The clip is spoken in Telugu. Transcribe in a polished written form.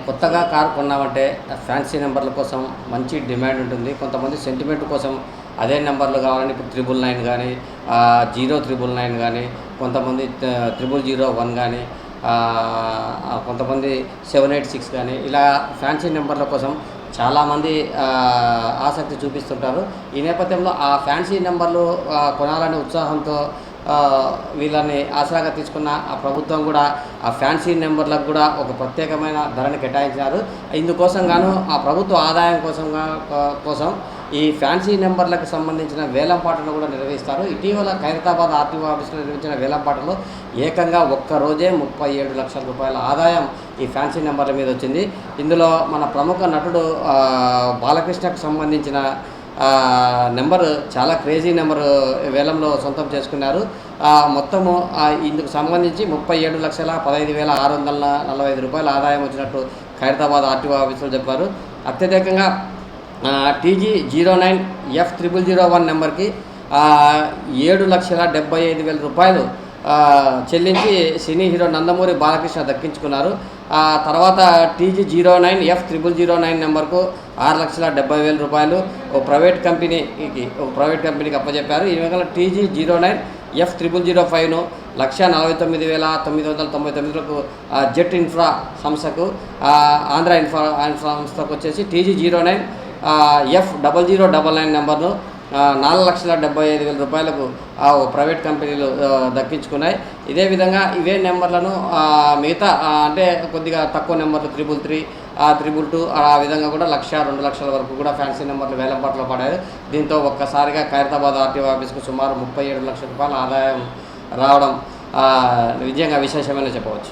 కొత్తగా కారు కొన్నామంటే ఫ్యాన్సీ నెంబర్ల కోసం మంచి డిమాండ్ ఉంటుంది. కొంతమంది సెంటిమెంట్ కోసం అదే నెంబర్లు కావాలని ఇప్పుడు 999 కానీ 099 కానీ కొంతమంది 0001 కానీ కొంతమంది 786 కానీ ఇలా ఫ్యాన్సీ నెంబర్ల కోసం చాలామంది ఆసక్తి చూపిస్తుంటారు. ఈ నేపథ్యంలో ఆ ఫ్యాన్సీ నెంబర్లు కొనాలనే ఉత్సాహంతో వీళ్ళని ఆసరాగా తీసుకున్న ఆ ప్రభుత్వం కూడా ఆ ఫ్యాన్సీ నెంబర్లకు కూడా ఒక ప్రత్యేకమైన ధరని కేటాయించారు. ఇందుకోసం గాను ఆ ప్రభుత్వ ఆదాయం కోసం ఈ ఫ్యాన్సీ నెంబర్లకు సంబంధించిన వేలంపాటను కూడా నిర్వహిస్తారు. ఇటీవల ఖైరతాబాద్ ఆర్టీఓ ఆఫీసులో నిర్వహించిన వేలంపాటలో ఏకంగా ఒక్కరోజే 37 లక్షల రూపాయల ఆదాయం ఈ ఫ్యాన్సీ నెంబర్ల మీద వచ్చింది. ఇందులో మన ప్రముఖ నటుడు బాలకృష్ణకు సంబంధించిన నెంబరు చాలా క్రేజీ నెంబరు వేలంలో సొంతం చేసుకున్నారు. మొత్తము ఇందుకు సంబంధించి 37,15,645 రూపాయల ఆదాయం వచ్చినట్టు ఖైరతాబాద్ ఆర్టీఓ ఆఫీసులో చెప్పారు. అత్యధికంగా TG09F0001 నెంబర్కి 7,75,000 రూపాయలు చెల్లించి సినీ హీరో నందమూరి బాలకృష్ణ దక్కించుకున్నారు. తర్వాత TG09F0009 నెంబర్కు 6,70,000 రూపాయలు ఒక ప్రైవేట్ కంపెనీకి అప్పచెప్పారు. ఈ విధంగా TG09F0005ను 1,49,999కు జెట్ ఇన్ఫ్రా సంస్థకు ఆంధ్ర ఇన్ఫ్రా సంస్థకు వచ్చేసి TG09F0099 నెంబర్ను 4,75,000 రూపాయలకు ప్రైవేట్ కంపెనీలు దక్కించుకున్నాయి. ఇదే విధంగా ఇవే నెంబర్లను మిగతా అంటే కొద్దిగా తక్కువ నెంబర్లు 333 322 ఆ విధంగా కూడా 1,00,000 2 లక్షల వరకు కూడా ఫ్యాన్సీ నెంబర్లు వేలంపాట్లో పడాయి. దీంతో ఒక్కసారిగా ఖైరతాబాద్ ఆర్టీఓ ఆఫీస్కు సుమారు 37 లక్షల రూపాయల ఆదాయం రావడం విజయంగా విశేషమైన చెప్పవచ్చు.